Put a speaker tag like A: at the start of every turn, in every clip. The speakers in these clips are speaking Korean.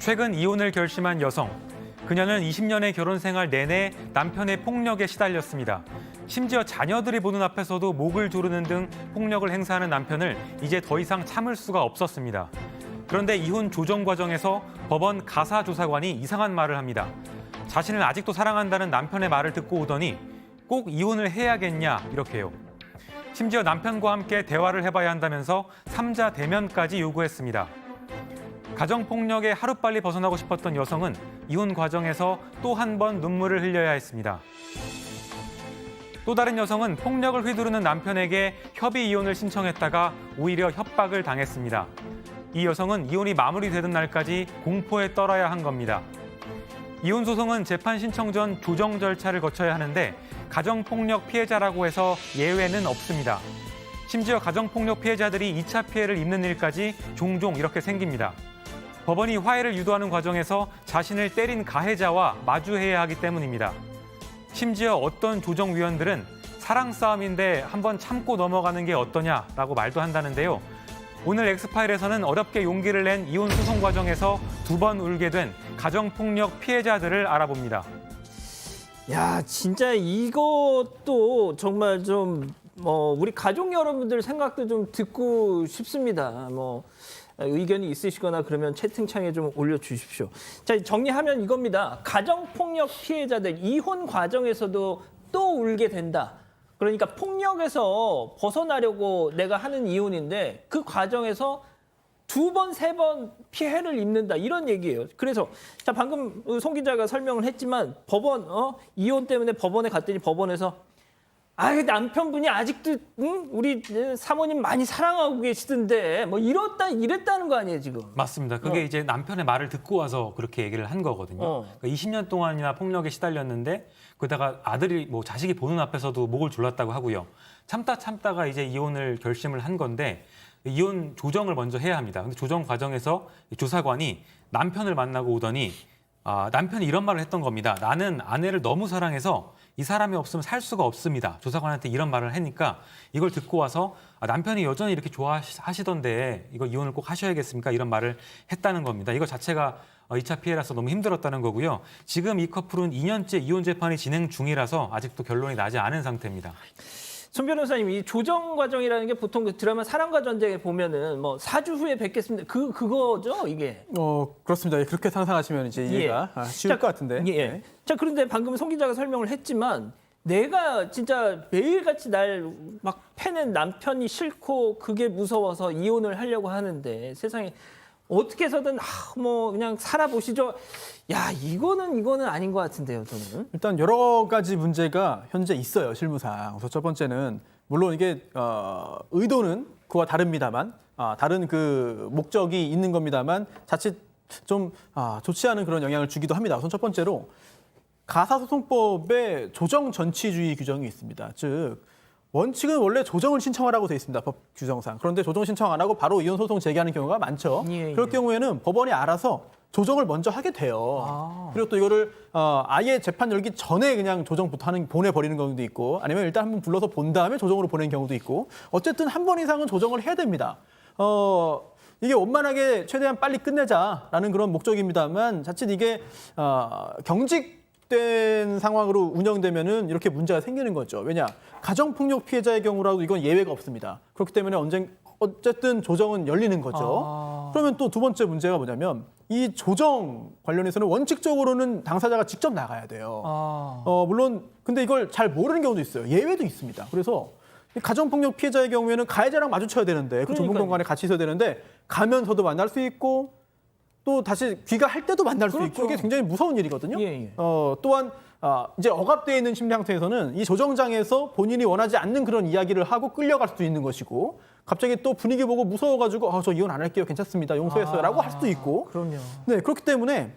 A: 최근 이혼을 결심한 여성. 그녀는 20년의 결혼 생활 내내 남편의 폭력에 시달렸습니다. 심지어 자녀들이 보는 앞에서도 목을 조르는 등 폭력을 행사하는 남편을 이제 더 이상 참을 수가 없었습니다. 그런데 이혼 조정 과정에서 법원 가사조사관이 이상한 말을 합니다. 자신을 아직도 사랑한다는 남편의 말을 듣고 오더니 꼭 이혼을 해야겠냐 이렇게요. 심지어 남편과 함께 대화를 해봐야 한다면서 3자 대면까지 요구했습니다. 가정폭력에 하루빨리 벗어나고 싶었던 여성은 이혼 과정에서 또 한 번 눈물을 흘려야 했습니다. 또 다른 여성은 폭력을 휘두르는 남편에게 협의 이혼을 신청했다가 오히려 협박을 당했습니다. 이 여성은 이혼이 마무리되던 날까지 공포에 떨어야 한 겁니다. 이혼 소송은 재판 신청 전 조정 절차를 거쳐야 하는데 가정폭력 피해자라고 해서 예외는 없습니다. 심지어 가정폭력 피해자들이 2차 피해를 입는 일까지 종종 이렇게 생깁니다. 법원이 화해를 유도하는 과정에서 자신을 때린 가해자와 마주해야 하기 때문입니다. 심지어 어떤 조정위원들은 사랑 싸움인데 한번 참고 넘어가는 게 어떠냐라고 말도 한다는데요. 오늘 엑스파일에서는 어렵게 용기를 낸 이혼 소송 과정에서 2번 울게 된 가정폭력 피해자들을 알아봅니다.
B: 야, 진짜 이것도 정말 좀 우리 가족 여러분들 생각도 좀 듣고 싶습니다. 의견이 있으시거나 그러면 채팅창에 좀 올려주십시오. 자, 정리하면 이겁니다. 가정폭력 피해자들 이혼 과정에서도 또 울게 된다. 그러니까 폭력에서 벗어나려고 내가 하는 이혼인데 그 과정에서 2번, 3번 피해를 입는다. 이런 얘기예요. 그래서 자, 방금 송 기자가 설명을 했지만 법원 이혼 때문에 법원에 갔더니 법원에서 남편분이 아직도 우리 사모님 많이 사랑하고 계시던데 이랬다는 거 아니에요 지금?
A: 맞습니다. 그게 이제 남편의 말을 듣고 와서 그렇게 얘기를 한 거거든요. 그러니까 20년 동안이나 폭력에 시달렸는데 그러다가 아들이 자식이 보는 앞에서도 목을 졸랐다고 하고요. 참다가 이제 이혼을 결심을 한 건데 이혼 조정을 먼저 해야 합니다. 근데 조정 과정에서 조사관이 남편을 만나고 오더니 남편이 이런 말을 했던 겁니다. 나는 아내를 너무 사랑해서 이 사람이 없으면 살 수가 없습니다. 조사관한테 이런 말을 하니까 이걸 듣고 와서 남편이 여전히 이렇게 좋아하시던데 이거 이혼을 꼭 하셔야겠습니까? 이런 말을 했다는 겁니다. 이거 자체가 2차 피해라서 너무 힘들었다는 거고요. 지금 이 커플은 2년째 이혼 재판이 진행 중이라서 아직도 결론이 나지 않은 상태입니다.
B: 손 변호사님, 이 조정 과정이라는 게 보통 그 드라마 사랑과 전쟁에 보면은 4주 후에 뵙겠습니다. 그거죠, 이게?
C: 그렇습니다. 그렇게 상상하시면 이제 이해가 쉬울 것 같은데.
B: 예.
C: 네.
B: 자, 그런데 방금 송 기자가 설명을 했지만 내가 진짜 매일같이 날 막 패는 남편이 싫고 그게 무서워서 이혼을 하려고 하는데 세상에 어떻게 해서든 그냥 살아보시죠. 야, 이거는 아닌 것 같은데요, 저는.
C: 일단 여러 가지 문제가 현재 있어요, 실무상. 그래서 첫 번째는 물론 이게 의도는 그와 다릅니다만 다른 그 목적이 있는 겁니다만 자칫 좀 좋지 않은 그런 영향을 주기도 합니다. 우선 첫 번째로 가사소송법에 조정 전치주의 규정이 있습니다. 즉 원칙은 원래 조정을 신청하라고 돼 있습니다. 법 규정상. 그런데 조정 신청 안 하고 바로 이혼 소송 제기하는 경우가 많죠. 그럴 경우에는 법원이 알아서 조정을 먼저 하게 돼요. 그리고 또 이거를 아예 재판 열기 전에 그냥 조정부터 보내버리는 경우도 있고 아니면 일단 한번 불러서 본 다음에 조정으로 보내는 경우도 있고 어쨌든 한 번 이상은 조정을 해야 됩니다. 이게 원만하게 최대한 빨리 끝내자라는 그런 목적입니다만 자칫 이게 경직된 상황으로 운영되면은 이렇게 문제가 생기는 거죠. 왜냐? 가정폭력 피해자의 경우라도 이건 예외가 없습니다. 그렇기 때문에 어쨌든 조정은 열리는 거죠. 그러면 또 2번째 문제가 뭐냐면 이 조정 관련해서는 원칙적으로는 당사자가 직접 나가야 돼요. 물론 근데 이걸 잘 모르는 경우도 있어요. 예외도 있습니다. 그래서 가정폭력 피해자의 경우에는 가해자랑 마주쳐야 되는데 그 좁은 공간에 같이 있어야 되는데 가면서도 만날 수 있고 또 다시 귀가할 때도 만날 수 있고 이게 굉장히 무서운 일이거든요. 또한 이제 억압되어 있는 심리 상태에서는 이 조정장에서 본인이 원하지 않는 그런 이야기를 하고 끌려갈 수도 있는 것이고 갑자기 또 분위기 보고 무서워가지고 저 이혼 안 할게요. 괜찮습니다. 용서했어요. 라고 할 수도 있고.
B: 그럼요.
C: 네, 그렇기 때문에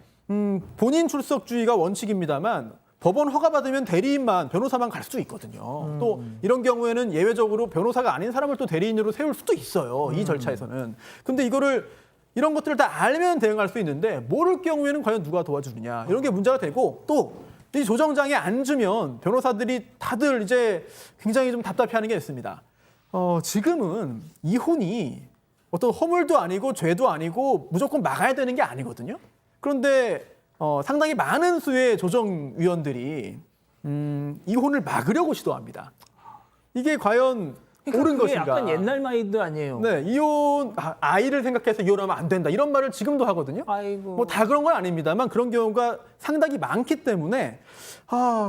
C: 본인 출석주의가 원칙입니다만 법원 허가받으면 대리인만, 변호사만 갈 수 있거든요. 또 이런 경우에는 예외적으로 변호사가 아닌 사람을 또 대리인으로 세울 수도 있어요. 이 절차에서는. 근데 이런 것들을 다 알면 대응할 수 있는데 모를 경우에는 과연 누가 도와주느냐. 이런 게 문제가 되고 또 이 조정장에 앉으면 변호사들이 다들 이제 굉장히 좀 답답해하는 게 있습니다. 지금은 이혼이 어떤 허물도 아니고 죄도 아니고 무조건 막아야 되는 게 아니거든요. 그런데 상당히 많은 수의 조정위원들이 이혼을 막으려고 시도합니다. 이게 과연 옳은
B: 그게
C: 것인가?
B: 약간 옛날 마인드 아니에요.
C: 네, 아이를 생각해서 이혼하면 안 된다 이런 말을 지금도 하거든요.
B: 아이고.
C: 뭐 다 그런 건 아닙니다만 그런 경우가 상당히 많기 때문에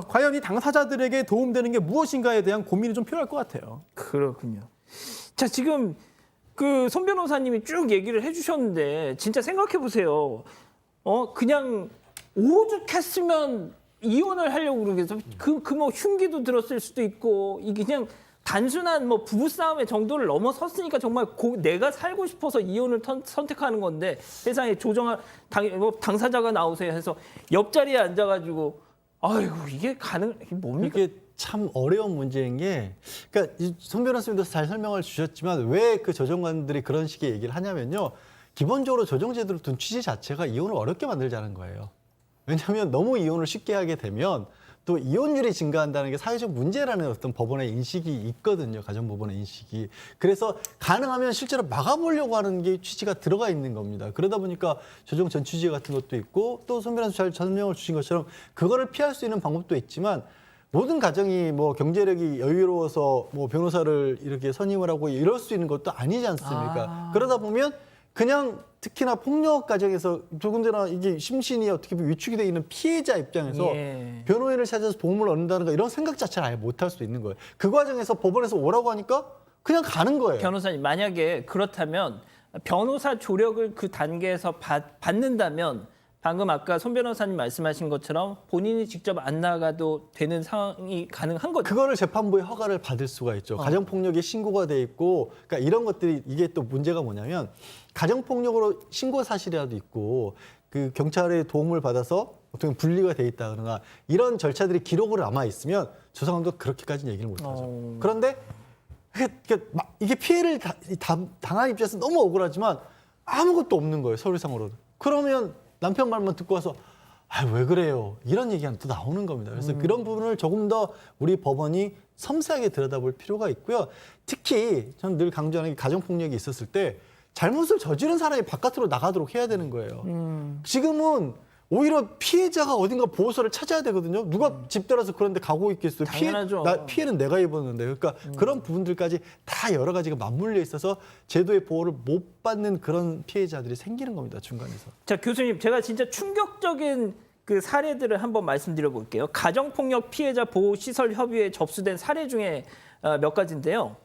C: 과연 이 당사자들에게 도움되는 게 무엇인가에 대한 고민이 좀 필요할 것 같아요.
B: 그렇군요. 자, 지금 그 손 변호사님이 쭉 얘기를 해주셨는데 진짜 생각해 보세요. 그냥 오죽했으면 이혼을 하려고 그러겠어. 뭐 흉기도 들었을 수도 있고 이게 그냥 단순한 뭐 부부싸움의 정도를 넘어섰으니까 정말 내가 살고 싶어서 이혼을 선택하는 건데 세상에 당사자가 나오세요 해서 옆자리에 앉아가지고 아이고 이게 이게 뭡니까?
D: 이게 참 어려운 문제인 게, 그러니까 손 변호사님도 잘 설명을 주셨지만 왜 그 조정관들이 그런 식의 얘기를 하냐면요. 기본적으로 조정제도를 둔 취지 자체가 이혼을 어렵게 만들자는 거예요. 왜냐하면 너무 이혼을 쉽게 하게 되면 또 이혼율이 증가한다는 게 사회적 문제라는 어떤 법원의 인식이 있거든요. 가정법원의 인식이. 그래서 가능하면 실제로 막아보려고 하는 게 취지가 들어가 있는 겁니다. 그러다 보니까 조정 전 취지 같은 것도 있고 또 손 변호사 잘 설명을 주신 것처럼 그거를 피할 수 있는 방법도 있지만 모든 가정이 뭐 경제력이 여유로워서 뭐 변호사를 이렇게 선임을 하고 이럴 수 있는 것도 아니지 않습니까? 그러다 보면 그냥 특히나 폭력 가정에서 더군다나 이게 심신이 어떻게 보면 위축이 돼 있는 피해자 입장에서 변호인을 찾아서 도움을 얻는다는 거 이런 생각 자체를 아예 못 할 수 있는 거예요. 그 과정에서 법원에서 오라고 하니까 그냥 가는 거예요.
B: 변호사님 만약에 그렇다면 변호사 조력을 그 단계에서 받는다면 방금 아까 손 변호사님 말씀하신 것처럼 본인이 직접 안 나가도 되는 상황이 가능한 거죠.
D: 그거를 재판부의 허가를 받을 수가 있죠. 가정폭력이 신고가 돼 있고, 그러니까 이런 것들이 이게 또 문제가 뭐냐면 가정폭력으로 신고 사실이라도 있고 그 경찰의 도움을 받아서 어떻게 분리가 돼 있다거나 이런 절차들이 기록으로 남아 있으면 조상원도 그렇게까지는 얘기를 못 하죠. 그런데 이게 피해를 당한 입장에서 너무 억울하지만 아무것도 없는 거예요. 서류상으로는. 그러면 남편 말만 듣고 와서 왜 그래요? 이런 얘기가 또 나오는 겁니다. 그래서 그런 부분을 조금 더 우리 법원이 섬세하게 들여다볼 필요가 있고요. 특히 저는 늘 강조하는 게 가정폭력이 있었을 때 잘못을 저지른 사람이 바깥으로 나가도록 해야 되는 거예요. 지금은 오히려 피해자가 어딘가 보호소를 찾아야 되거든요. 누가 집 들어서 그런데 가고 있겠어요.
B: 당연하죠.
D: 피해는 내가 입었는데. 그러니까 그런 부분들까지 다 여러 가지가 맞물려 있어서 제도의 보호를 못 받는 그런 피해자들이 생기는 겁니다. 중간에서.
B: 자, 교수님, 제가 진짜 충격적인 그 사례들을 한번 말씀드려 볼게요. 가정폭력 피해자 보호시설 협의회에 접수된 사례 중에 몇 가지인데요.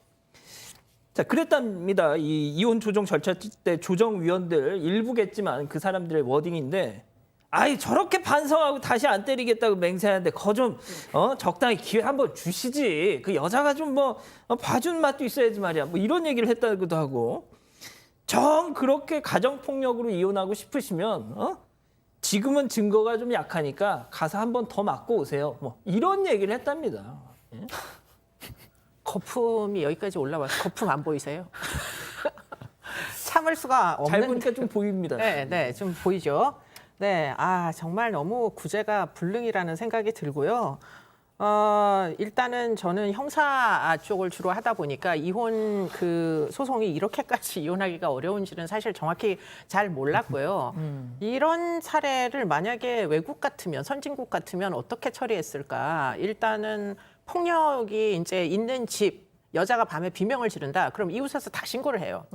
B: 자, 그랬답니다. 이 이혼 조정 절차 때 조정위원들 일부겠지만 그 사람들의 워딩인데 저렇게 반성하고 다시 안 때리겠다고 맹세하는데 좀 적당히 기회 한번 주시지. 그 여자가 좀 봐준 맛도 있어야지 말이야. 뭐 이런 얘기를 했다고도 하고. 정 그렇게 가정폭력으로 이혼하고 싶으시면 지금은 증거가 좀 약하니까 가서 한번 더 맞고 오세요. 뭐 이런 얘기를 했답니다. 예?
E: 거품이 여기까지 올라와서 거품 안 보이세요? 참을 수가 없는.
B: 잘 보니까 좀 보입니다.
E: 네, 좀 보이죠. 네, 정말 너무 구제가 불능이라는 생각이 들고요. 일단은 저는 형사 쪽을 주로 하다 보니까 이혼 그 소송이 이렇게까지 이혼하기가 어려운지는 사실 정확히 잘 몰랐고요. 이런 사례를 만약에 외국 같으면 선진국 같으면 어떻게 처리했을까? 일단은 폭력이 이제 있는 집 여자가 밤에 비명을 지른다. 그럼 이웃에서 다 신고를 해요.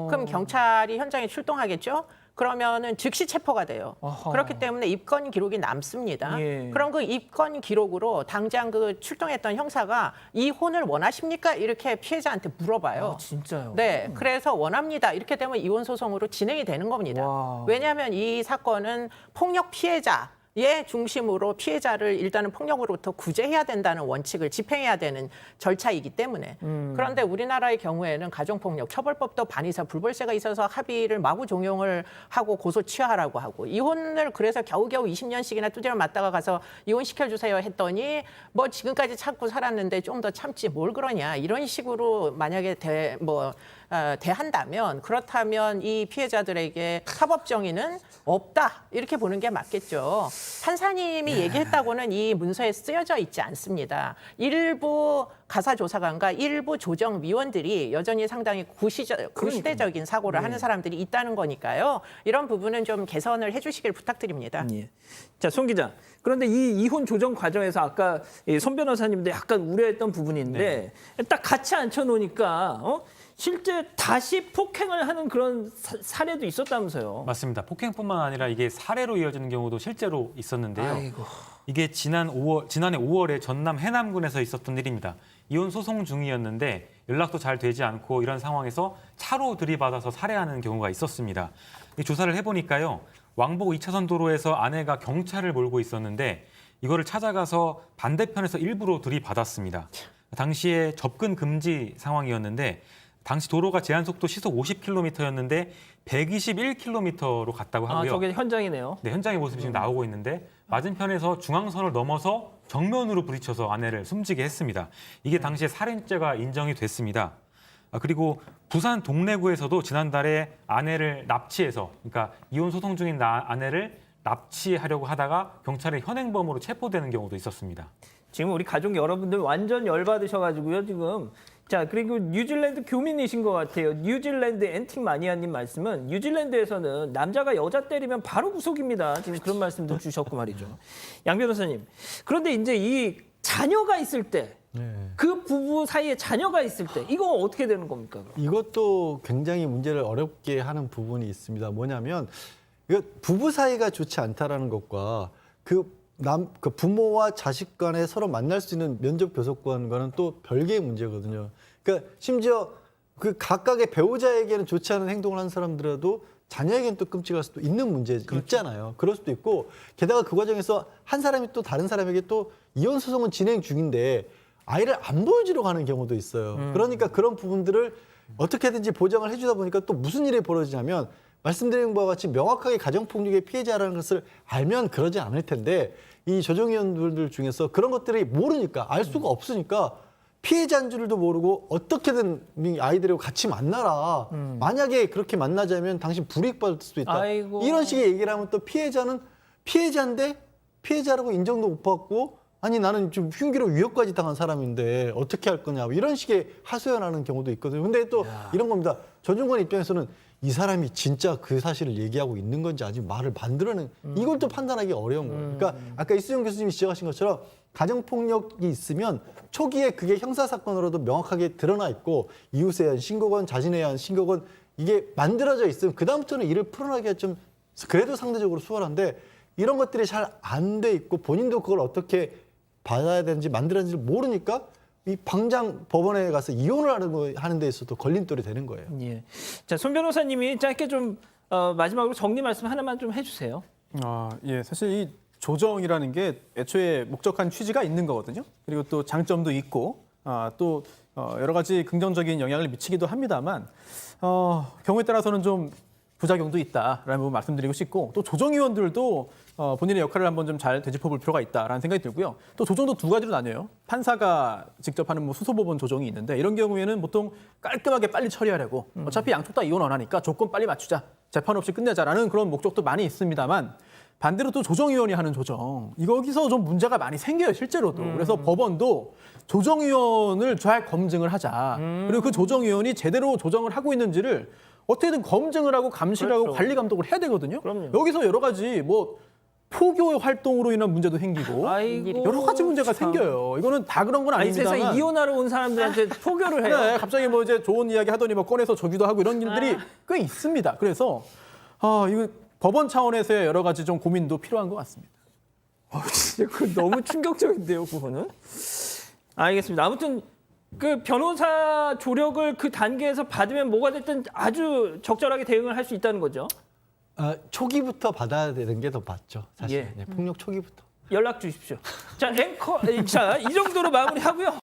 E: 그럼 경찰이 현장에 출동하겠죠? 그러면은 즉시 체포가 돼요. 그렇기 때문에 입건 기록이 남습니다. 그럼 그 입건 기록으로 당장 그 출동했던 형사가 이혼을 원하십니까? 이렇게 피해자한테 물어봐요.
B: 진짜요?
E: 네, 그래서 원합니다. 이렇게 되면 이혼 소송으로 진행이 되는 겁니다. 왜냐하면 이 사건은 폭력 피해자 의 중심으로 피해자를 일단은 폭력으로부터 구제해야 된다는 원칙을 집행해야 되는 절차이기 때문에 그런데 우리나라의 경우에는 가정폭력 처벌법도 반의사 불벌세가 있어서 합의를 마구 종용을 하고 고소 취하하라고 하고 이혼을 그래서 겨우겨우 20년씩이나 두드려 맞다가 가서 이혼시켜주세요 했더니 뭐 지금까지 참고 살았는데 좀 더 참지 뭘 그러냐 이런 식으로 만약에 대한다면 그렇다면 이 피해자들에게 사법 정의는 없다 이렇게 보는 게 맞겠죠. 판사님이 얘기했다고는 이 문서에 쓰여져 있지 않습니다. 일부 가사조사관과 일부 조정위원들이 여전히 상당히 구시대적인 사고를 하는 사람들이 있다는 거니까요. 이런 부분은 좀 개선을 해주시길 부탁드립니다.
B: 예. 자, 송 기자. 그런데 이 이혼 조정 과정에서 아까 손 변호사님도 약간 우려했던 부분인데 딱 같이 앉혀놓으니까 실제 다시 폭행을 하는 그런 사례도 있었다면서요.
A: 맞습니다. 폭행뿐만 아니라 이게 살해로 이어지는 경우도 실제로 있었는데요.
B: 아이고.
A: 이게 지난해 5월에 전남 해남군에서 있었던 일입니다. 이혼 소송 중이었는데 연락도 잘 되지 않고 이런 상황에서 차로 들이받아서 살해하는 경우가 있었습니다. 이 조사를 해보니까요. 왕복 2차선 도로에서 아내가 경찰을 몰고 있었는데 이거를 찾아가서 반대편에서 일부러 들이받았습니다. 당시에 접근 금지 상황이었는데 당시 도로가 제한 속도 시속 50km였는데 121km로 갔다고
B: 아,
A: 하고요.
B: 저게 현장이네요.
A: 네, 현장의 모습이 지금 나오고 있는데 맞은편에서 중앙선을 넘어서 정면으로 부딪혀서 아내를 숨지게 했습니다. 이게 당시에 살인죄가 인정이 됐습니다. 그리고 부산 동래구에서도 지난달에 아내를 납치해서, 그러니까 이혼 소송 중인 아내를 납치하려고 하다가 경찰에 현행범으로 체포되는 경우도 있었습니다.
B: 지금 우리 가족 여러분들 완전 열받으셔가지고요, 지금. 자, 그리고 뉴질랜드 교민이신 것 같아요. 뉴질랜드 앤틱 마니아님 말씀은 뉴질랜드에서는 남자가 여자 때리면 바로 구속입니다. 지금 그런 말씀도 주셨고 말이죠. 양 변호사님. 그런데 이제 이 자녀가 있을 때, 그 부부 사이에 자녀가 있을 때 이거 어떻게 되는 겁니까? 그럼?
D: 이것도 굉장히 문제를 어렵게 하는 부분이 있습니다. 뭐냐면 이거 부부 사이가 좋지 않다라는 것과 그 부모와 자식 간에 서로 만날 수 있는 면접 교섭권과는 또 별개의 문제거든요. 그러니까 심지어 그 각각의 배우자에게는 좋지 않은 행동을 한 사람들라도 자녀에게는 또 끔찍할 수도 있는 문제 있잖아요. 그럴 수도 있고 게다가 그 과정에서 한 사람이 또 다른 사람에게 또 이혼 소송은 진행 중인데 아이를 안 보여주려고 하는 경우도 있어요. 그러니까 그런 부분들을 어떻게든지 보장을 해주다 보니까 또 무슨 일이 벌어지냐면 말씀드린 바와 같이 명확하게 가정폭력의 피해자라는 것을 알면 그러지 않을 텐데 이 조정위원들 중에서 그런 것들이 모르니까 알 수가 없으니까 피해자인 줄도 모르고 어떻게든 아이들하고 같이 만나라. 만약에 그렇게 만나자면 당신 불이익받을 수도 있다.
B: 아이고.
D: 이런 식의 얘기를 하면 또 피해자는 피해자인데 피해자라고 인정도 못 받고 아니 나는 좀 흉기로 위협까지 당한 사람인데 어떻게 할 거냐 이런 식의 하소연하는 경우도 있거든요. 근데 또 이런 겁니다. 조정관 입장에서는 이 사람이 진짜 그 사실을 얘기하고 있는 건지 아직 말을 만들어낸 이걸 또 판단하기 어려운 거예요. 그러니까 아까 이수정 교수님이 지적하신 것처럼 가정폭력이 있으면 초기에 그게 형사사건으로도 명확하게 드러나 있고 이웃에 의한 신고건 자신에 의한 신고건 이게 만들어져 있으면 그다음부터는 일을 풀어나기가 좀 그래도 상대적으로 수월한데 이런 것들이 잘 안 돼 있고 본인도 그걸 어떻게 받아야 되는지 만들어야 되는지 모르니까 이 방장 법원에 가서 이혼을 하는 데 있어도 걸림돌이 되는 거예요.
B: 예. 자, 손 변호사님이 짧게 좀 마지막으로 정리 말씀 하나만 좀 해주세요.
C: 예, 사실 이 조정이라는 게 애초에 목적한 취지가 있는 거거든요. 그리고 또 장점도 있고 또 여러 가지 긍정적인 영향을 미치기도 합니다만 경우에 따라서는 좀 부작용도 있다라는 부분 말씀드리고 싶고 또 조정위원들도 본인의 역할을 한번 좀 잘 되짚어볼 필요가 있다라는 생각이 들고요. 또 조정도 두 가지로 나뉘어요. 판사가 직접 하는 뭐 수소법원 조정이 있는데 이런 경우에는 보통 깔끔하게 빨리 처리하려고 어차피 양쪽 다 이혼 원하니까 조건 빨리 맞추자. 재판 없이 끝내자라는 그런 목적도 많이 있습니다만 반대로 또 조정위원이 하는 조정 여기서 좀 문제가 많이 생겨요 실제로도. 그래서 법원도 조정위원을 잘 검증을 하자. 그리고 그 조정위원이 제대로 조정을 하고 있는지를 어떻게든 검증을 하고 감시를 하고
B: 그렇죠.
C: 관리 감독을 해야 되거든요.
B: 그럼요.
C: 여기서 여러 가지 뭐 포교 활동으로 인한 문제도 생기고
B: 아이고,
C: 여러 가지 문제가
B: 참.
C: 생겨요. 이거는 다 그런 건
B: 아니
C: 아닙니다만.
B: 세상에 이혼하러 온 사람들한테 포교를 해요.
C: 네, 갑자기 뭐 이제 좋은 이야기 하더니 뭐 꺼내서 조기도 하고 이런 일들이 꽤 있습니다. 그래서 이거 법원 차원에서의 여러 가지 좀 고민도 필요한 것 같습니다.
B: 진짜 그 너무 충격적인데요, 그거는. 알겠습니다. 아무튼 그 변호사 조력을 그 단계에서 받으면 뭐가 됐든 아주 적절하게 대응을 할 수 있다는 거죠.
D: 초기부터 받아야 되는 게 더 맞죠. 사실
B: 예.
D: 폭력 초기부터.
B: 연락 주십시오. 자, 앵커, 자, 이 정도로 마무리하고요.